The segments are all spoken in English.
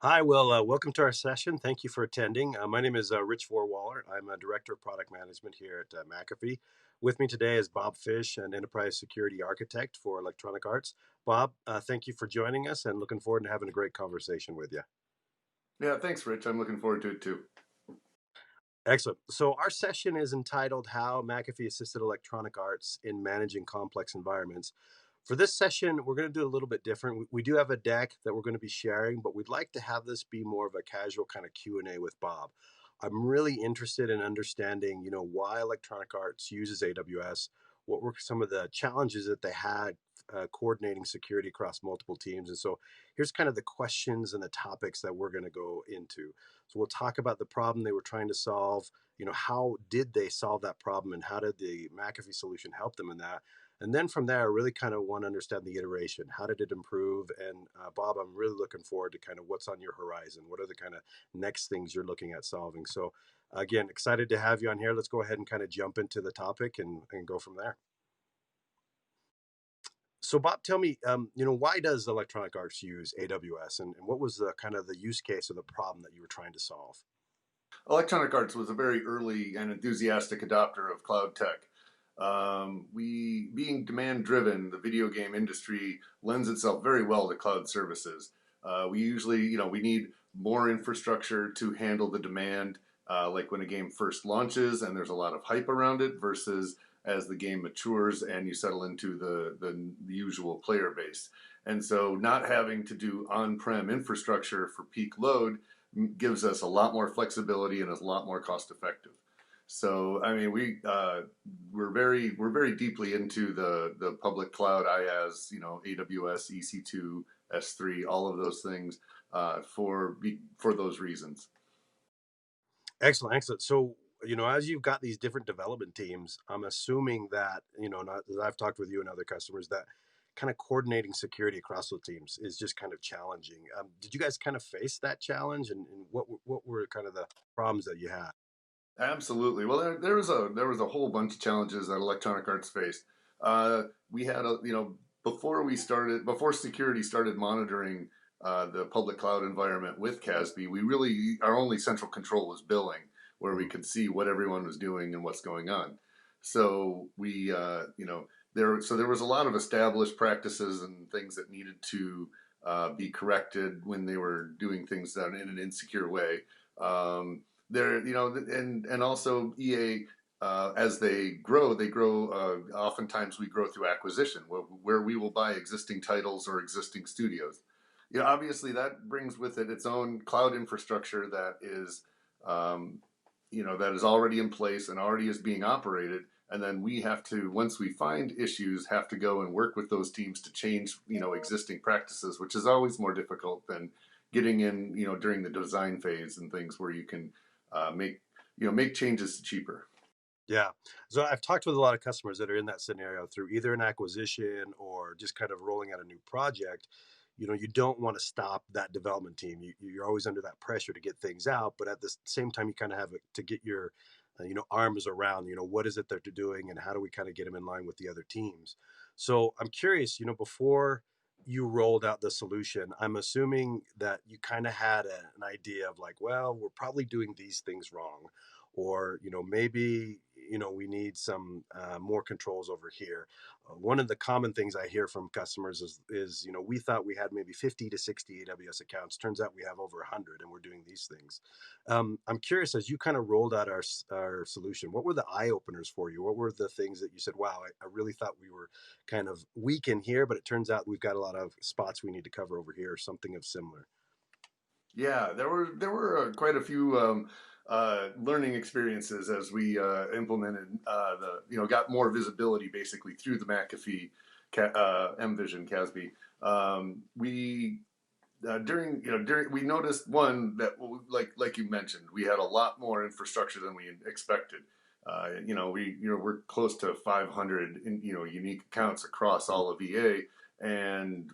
Hi, well, welcome to our session. Thank you for attending. My name is Rich Vorwaller. I'm a Director of Product Management here at McAfee. With me today is Bob Fish, an Enterprise Security Architect for Electronic Arts. Bob, thank you for joining us and looking forward to having a great conversation with you. Yeah, thanks, Rich. I'm looking forward to it too. Excellent. So, our session is entitled How McAfee Assisted Electronic Arts in Managing Complex Environments. For this session, we're going to do a little bit different. We do have a deck that we're going to be sharing, but we'd like to have this be more of a casual kind of Q&A with Bob. I'm really interested in understanding, why Electronic Arts uses AWS. What were some of the challenges that they had coordinating security across multiple teams? And so here's kind of the questions and the topics that we're going to go into. So we'll talk about the problem they were trying to solve. How did they solve that problem, and how did the McAfee solution help them in that? And then from there, I really kind of want to understand the iteration. How did it improve? And Bob, I'm really looking forward to kind of what's on your horizon. What are the kind of next things you're looking at solving? So again, excited to have you on here. Let's go ahead and kind of jump into the topic and go from there. So Bob, tell me, why does Electronic Arts use AWS, and what was the kind of the use case or the problem that you were trying to solve? Electronic Arts was a very early and enthusiastic adopter of cloud tech. Being demand driven, the video game industry lends itself very well to cloud services. We usually, we need more infrastructure to handle the demand, like when a game first launches and there's a lot of hype around it, versus as the game matures and you settle into the usual player base. And so, not having to do on-prem infrastructure for peak load gives us a lot more flexibility and is a lot more cost effective. So I mean, we're very deeply into the public cloud, IaaS, AWS, EC2, S3, all of those things, for those reasons. Excellent, excellent. So, as you've got these different development teams, I'm assuming that, not that I've talked with you and other customers, that kind of coordinating security across those teams is just kind of challenging. Did you guys kind of face that challenge, and what were kind of the problems that you had? Absolutely. Well, there was a whole bunch of challenges that Electronic Arts faced. We had before security started monitoring the public cloud environment with CASB. We really our only central control was billing, where we Mhm. could see what everyone was doing and what's going on. So there was a lot of established practices and things that needed to be corrected when they were doing things done in an insecure way. There, and also EA, as they grow. Oftentimes, we grow through acquisition, where we will buy existing titles or existing studios. Obviously, that brings with it its own cloud infrastructure um, that is already in place and already is being operated. And then we have to, once we find issues, have to go and work with those teams to change, existing practices, which is always more difficult than getting in, during the design phase and things where you can make changes cheaper. Yeah. So I've talked with a lot of customers that are in that scenario through either an acquisition or just kind of rolling out a new project. You don't want to stop that development team. You're always under that pressure to get things out, but at the same time, you kind of have to get your, arms around, what is it that they're doing and how do we kind of get them in line with the other teams. So I'm curious, before you rolled out the solution, I'm assuming that you kind of had an idea of like, well, we're probably doing these things wrong, or maybe we need some more controls over here. One of the common things I hear from customers is we thought we had maybe 50 to 60 AWS accounts. Turns out we have over 100, and we're doing these things. I'm curious, as you kind of rolled out our solution, what were the eye openers for you? What were the things that you said, wow, I really thought we were kind of weak in here, but it turns out we've got a lot of spots we need to cover over here, or something of similar. Yeah, there were quite a few learning experiences as we implemented got more visibility basically through the McAfee MVision CASB. We during we noticed one that, like you mentioned, we had a lot more infrastructure than we expected. We're close to 500 unique accounts across all of EA, and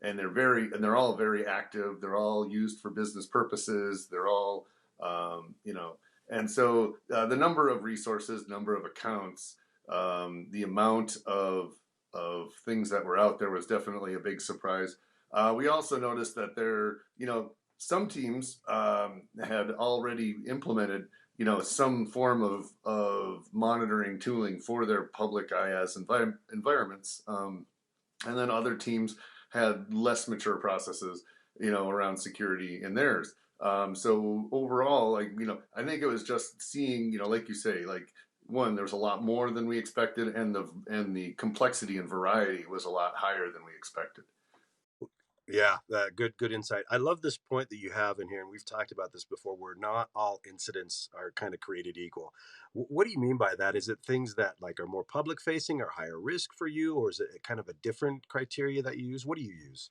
they're all very active. They're all used for business purposes. They're all and so the number of resources, number of accounts, the amount of things that were out there was definitely a big surprise. We also noticed that some teams had already implemented, some form of monitoring tooling for their public IaaS environments. And then other teams had less mature processes, around security in theirs. So overall, I think it was just seeing, like you say, like one, there's a lot more than we expected, and the complexity and variety was a lot higher than we expected. Yeah, good insight. I love this point that you have in here, and we've talked about this before, where not all incidents are kind of created equal. What do you mean by that? Is it things that like are more public facing or higher risk for you, or is it kind of a different criteria that you use? What do you use?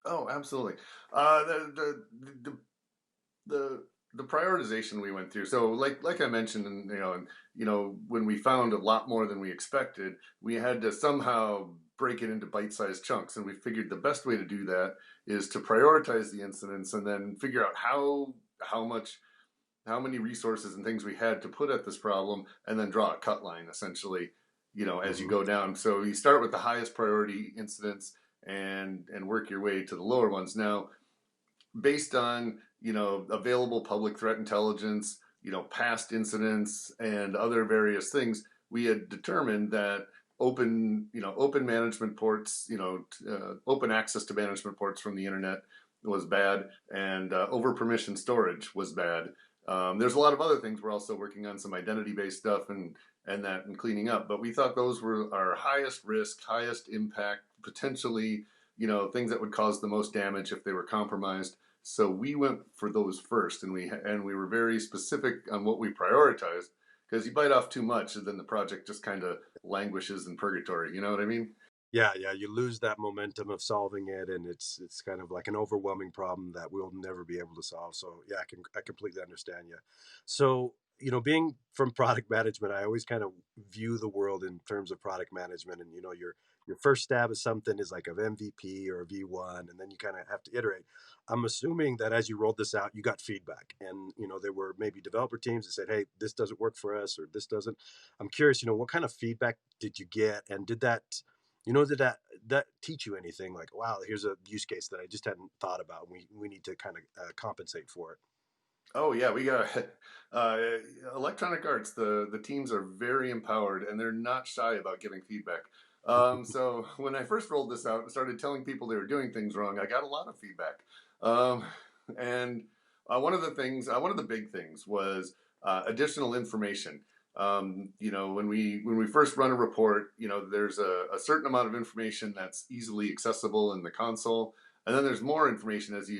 Oh, absolutely. Uh, the, the the the the prioritization we went through. So, like I mentioned, and when we found a lot more than we expected, we had to somehow break it into bite-sized chunks, and we figured the best way to do that is to prioritize the incidents and then figure out how many resources and things we had to put at this problem, and then draw a cut line essentially, as you Hmm. go down. So you start with the highest priority incidents and work your way to the lower ones. Now, based on available public threat intelligence, past incidents and other various things, we had determined that open management ports, open access to management ports from the internet was bad, and over permission storage was bad. There's a lot of other things. We're also working on some identity based stuff and cleaning up, but we thought those were our highest risk, highest impact, potentially things that would cause the most damage if they were compromised. So we went for those first, and we were very specific on what we prioritized, because you bite off too much, and then the project just kind of languishes in purgatory. You know what I mean? Yeah, yeah, you lose that momentum of solving it, and it's kind of like an overwhelming problem that we'll never be able to solve. So yeah, I completely understand you. So being from product management, I always kind of view the world in terms of product management, and your first stab at something is like of MVP or a V1, and then you kind of have to iterate. I'm assuming that as you rolled this out, you got feedback, and there were maybe developer teams that said, "Hey, this doesn't work for us," or "This doesn't." I'm curious, what kind of feedback did you get, and did that teach you anything? Like, wow, here's a use case that I just hadn't thought about. We need to kind of compensate for it. Oh yeah, we got uh, Electronic Arts. The teams are very empowered, and they're not shy about giving feedback. So when I first rolled this out and started telling people they were doing things wrong, I got a lot of feedback. Um, and one of the big things was additional information. When we first run a report, there's a certain amount of information that's easily accessible in the console, and then there's more information, as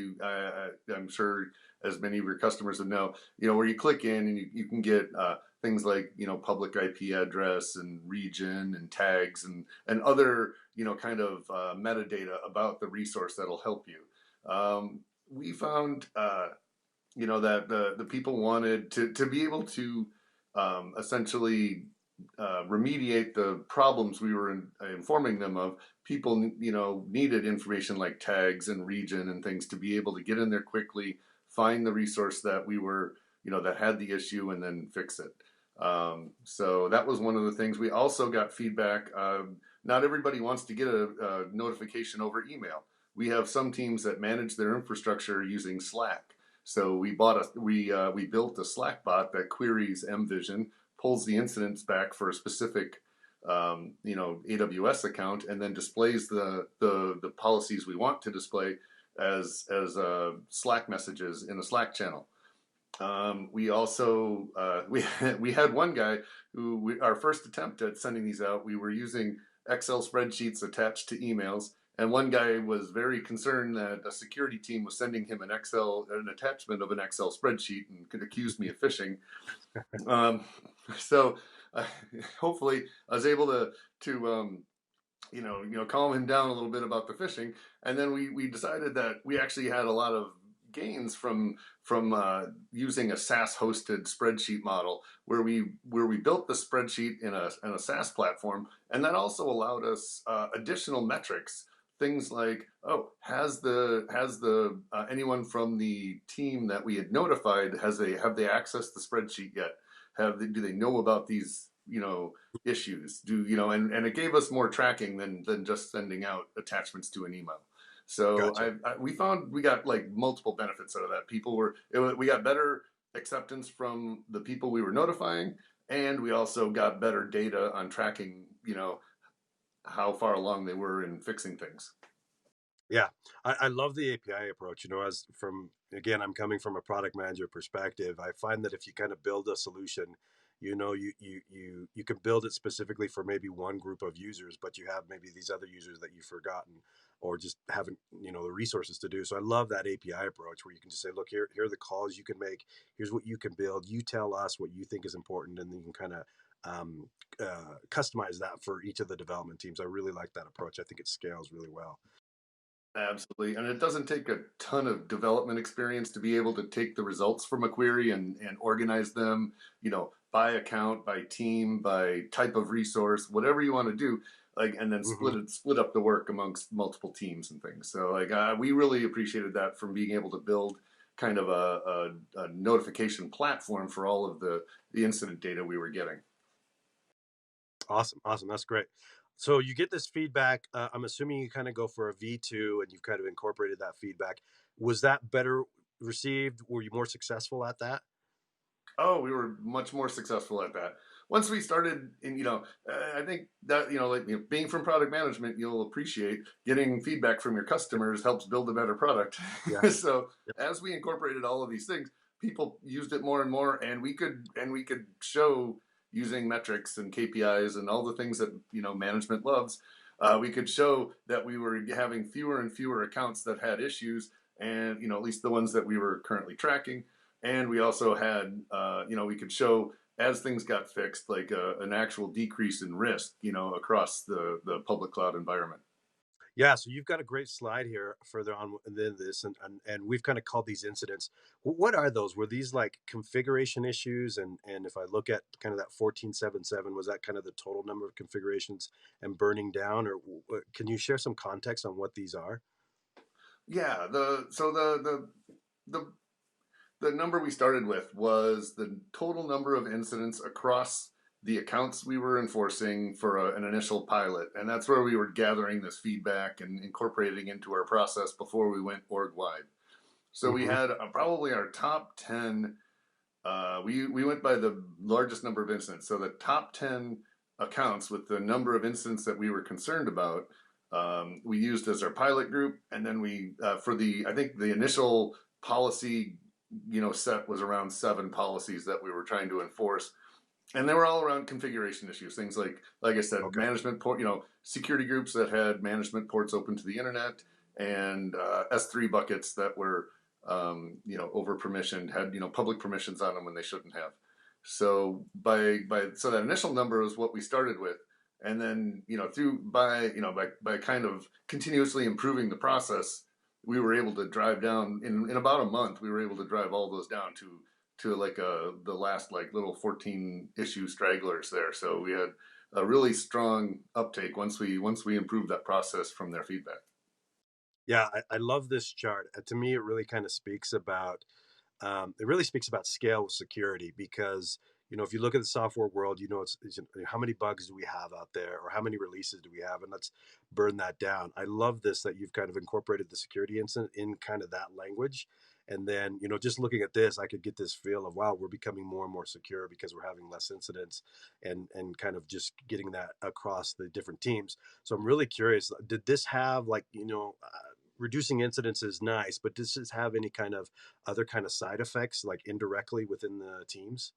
I'm sure as many of your customers would know, where you click in and you can get things like, public IP address and region and tags and other, kind of metadata about the resource that'll help you. We found, that the people wanted to be able to essentially remediate the problems we were informing them of. People, needed information like tags and region and things to be able to get in there quickly, find the resource that we were, that had the issue, and then fix it. So that was one of the things. We also got feedback. Not everybody wants to get a notification over email. We have some teams that manage their infrastructure using Slack. So we built a Slack bot that queries MVision, pulls the incidents back for a specific AWS account, and then displays the policies we want to display as Slack messages in a Slack channel. We also we had one guy our first attempt at sending these out, we were using Excel spreadsheets attached to emails, and one guy was very concerned that a security team was sending him an attachment of an Excel spreadsheet, and could accuse me of phishing. Um, so uh, hopefully I was able to calm him down a little bit about the phishing, and then we decided that we actually had a lot of gains from using a SaaS hosted spreadsheet model, where we built the spreadsheet in a SaaS platform, and that also allowed us additional metrics. Things like, oh, has the anyone from the team that we had notified, have they accessed the spreadsheet yet? Do they know about these issues? And it gave us more tracking than just sending out attachments to an email. So Gotcha. we found we got like multiple benefits out of that. We got better acceptance from the people we were notifying, and we also got better data on tracking, how far along they were in fixing things. Yeah, I love the API approach. As from again, I'm coming from a product manager perspective. I find that if you kind of build a solution, you can build it specifically for maybe one group of users, but you have maybe these other users that you've forgotten or just haven't the resources to do. So I love that API approach where you can just say, look, here are the calls you can make. Here's what you can build. You tell us what you think is important, and then you can kind of customize that for each of the development teams. I really like that approach. I think it scales really well. Absolutely. And it doesn't take a ton of development experience to be able to take the results from a query and organize them, by account, by team, by type of resource, whatever you want to do, like, and then Hmm. split up the work amongst multiple teams and things. So like, we really appreciated that from being able to build kind of a notification platform for all of the incident data we were getting. Awesome, awesome. That's great. So you get this feedback. I'm assuming you kind of go for a V2 and you've kind of incorporated that feedback. Was that better received? Were you more successful at that? Oh, we were much more successful at that. Once we started, and I think that like being from product management, you'll appreciate getting feedback from your customers helps build a better product. Yeah. So Yep. as we incorporated all of these things, people used it more and more, and we could show using metrics and KPIs and all the things that management loves. We could show that we were having fewer and fewer accounts that had issues, and at least the ones that we were currently tracking, and we also had we could show as things got fixed like an actual decrease in risk across the public cloud environment. Yeah. So you've got a great slide here further on than this, and we've kind of called these incidents. What are those? Were these like configuration issues? And if I look at kind of that 1477, was that kind of the total number of configurations and burning down, or can you share some context on what these are? Yeah, the the number we started with was the total number of incidents across the accounts we were enforcing for an initial pilot, and that's where we were gathering this feedback and incorporating into our process before we went org wide. So we Hmm. had probably our top 10. We went by the largest number of incidents. So the top 10 accounts with the number of incidents that we were concerned about, we used as our pilot group. And then I think the initial policy, set was around 7 policies that we were trying to enforce. And they were all around configuration issues, things like I said, Okay. management port, security groups that had management ports open to the internet, and S3 buckets that were over permissioned, had public permissions on them when they shouldn't have. So so that initial number was what we started with, and then through by kind of continuously improving the process, we were able to drive down in about a month. We were able to drive all those down to like the last like little 14 issue stragglers there. So we had a really strong uptake once we improved that process from their feedback. Yeah, I love this chart. To me, it really kind of speaks about scale with security because if you look at the software world, it's how many bugs do we have out there, or how many releases do we have, and let's burn that down. I love this that you've kind of incorporated the security incident in kind of that language, and then just looking at this, I could get this feel of wow, we're becoming more and more secure because we're having less incidents, and kind of just getting that across the different teams. So I'm really curious, did this have like reducing incidents is nice, but does this have any kind of other kind of side effects, like indirectly within the teams?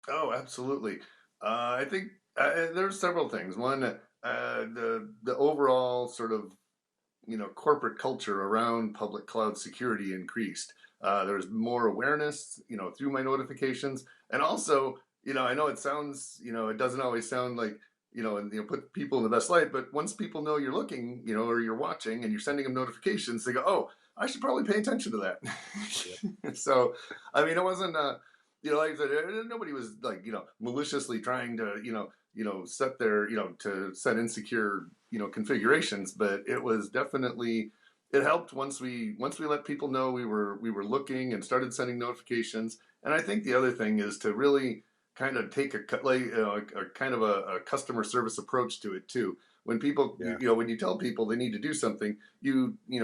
Oh, absolutely. I think there's several things. One, the overall sort of corporate culture around public cloud security increased. There's more awareness, through my notifications, and also, I know it sounds, it doesn't always sound like, and put people in the best light, but once people know you're looking, or you're watching, and you're sending them notifications, they go, "Oh, I should probably pay attention to Yeah. that." So, I mean, it wasn't, like I said, nobody was like, maliciously trying to, to set insecure, configurations, but it was definitely, it helped once we let people know we were looking and started sending notifications. And I think the other thing is to really kind of take a kind of a customer service approach to it too. when people, Yeah. when you tell people they need to do something,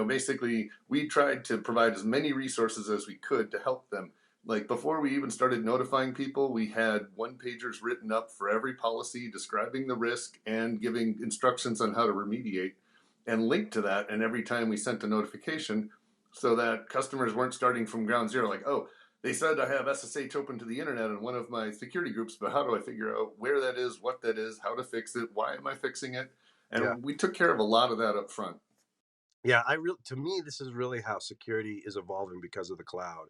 basically we tried to provide as many resources as we could to help them. Like before we even started notifying people, we had one pagers written up for every policy describing the risk and giving instructions on how to remediate and linked to that. And every time we sent a notification, so that customers weren't starting from ground zero, like, oh, they said I have SSH open to the internet in one of my security groups, but how do I figure out where that is, what that is, how to fix it, why am I fixing it? Yeah. And we took care of a lot of that up front. Yeah, to me, this is really how security is evolving because of the cloud.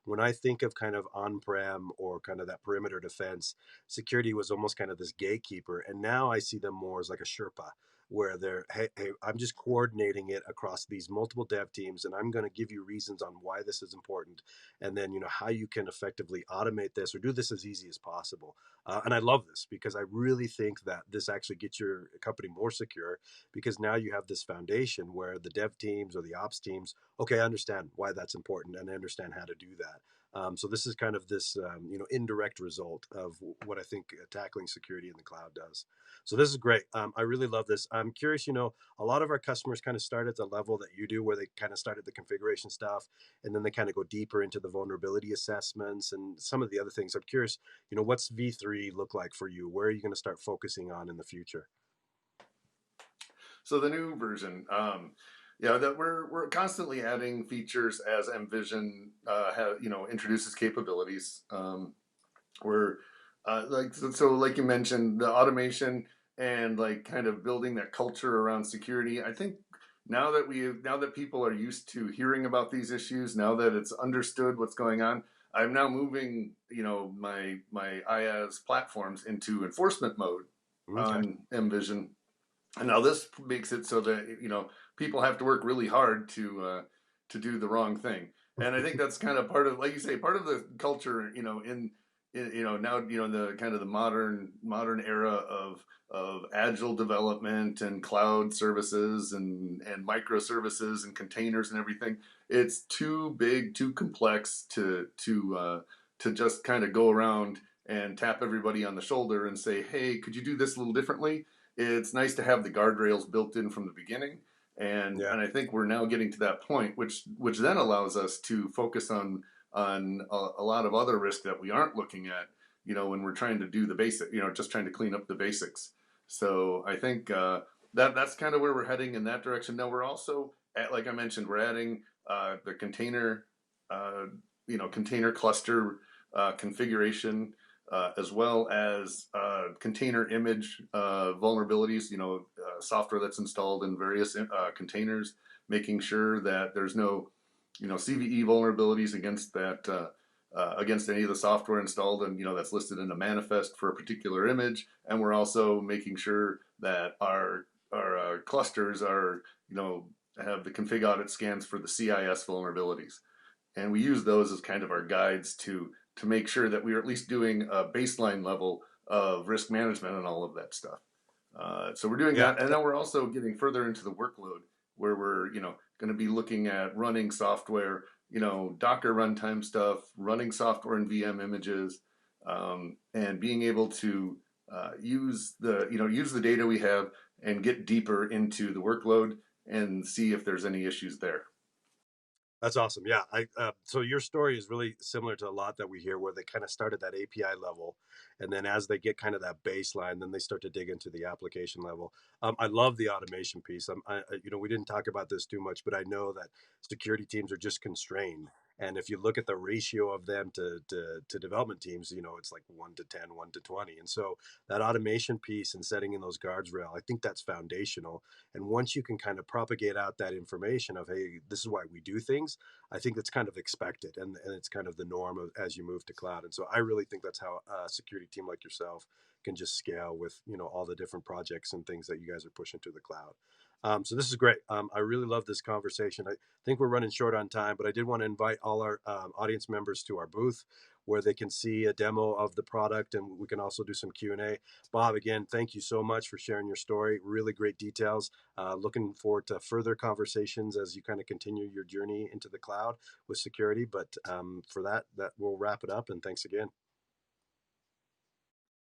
When I think of kind of on-prem or kind of that perimeter defense, security was almost kind of this gatekeeper, and now I see them more as like a Sherpa, where they're, hey, I'm just coordinating it across these multiple dev teams, and I'm going to give you reasons on why this is important, and then how you can effectively automate this or do this as easy as possible. And I love this because I really think that this actually gets your company more secure because now you have this foundation where the dev teams or the ops teams, okay, I understand why that's important and I understand how to do that. So this is kind of this indirect result of what I think tackling security in the cloud does. So this is great. I really love this. I'm curious. A lot of our customers kind of start at the level that you do, where they kind of start at the configuration stuff, and then they kind of go deeper into the vulnerability assessments and some of the other things. I'm curious. What's V3 look like for you? Where are you going to start focusing on in the future? So the new version, yeah, that we're constantly adding features as MVision introduces capabilities. We're like you mentioned, the automation and like kind of building that culture around security. I think now that people are used to hearing about these issues, now that it's understood what's going on, I'm now moving my IaaS platforms into enforcement mode Okay. on MVision. And now this makes it so that people have to work really hard to do the wrong thing. And I think that's kind of part of, like you say, part of the culture. Now the kind of the modern era of agile development and cloud services and microservices and containers and everything. It's too big, too complex to just kind of go around and tap everybody on the shoulder and say, hey, could you do this a little differently? It's nice to have the guardrails built in from the beginning, and Yeah. I think we're now getting to that point, which then allows us to focus on a lot of other risks that we aren't looking at, when we're trying to do the basic, just trying to clean up the basics. So I think that's kind of where we're heading in that direction. Now we're also like I mentioned, we're adding the uh, container cluster configuration, as well as container image vulnerabilities, software that's installed in various containers, making sure that there's no, CVE vulnerabilities against that, against any of the software installed and, that's listed in a manifest for a particular image. And we're also making sure that our clusters are, have the config audit scans for the CIS vulnerabilities. And we use those as kind of our guides to make sure that we are at least doing a baseline level of risk management and all of that stuff. So we're doing Yeah. that, and then we're also getting further into the workload where we're going to be looking at running software, Docker runtime stuff, running software in VM images, and being able to use the data we have and get deeper into the workload and see if there's any issues there. That's awesome. Yeah. So your story is really similar to a lot that we hear where they kind of start at that API level. And then as they get kind of that baseline, then they start to dig into the application level. I love the automation piece. We didn't talk about this too much, but I know that security teams are just constrained. And if you look at the ratio of them to development teams, it's like 1 to 10, 1 to 20. And so that automation piece and setting in those guardrail, I think that's foundational. And once you can kind of propagate out that information of, hey, this is why we do things, I think that's kind of expected and it's kind of the norm as you move to cloud. And so I really think that's how a security team like yourself can just scale with, all the different projects and things that you guys are pushing to the cloud. So this is great. I really love this conversation. I think we're running short on time, but I did want to invite all our audience members to our booth where they can see a demo of the product and we can also do some Q&A. Bob, again, thank you so much for sharing your story. Really great details. Looking forward to further conversations as you kind of continue your journey into the cloud with security. But for that we'll wrap it up. And thanks again.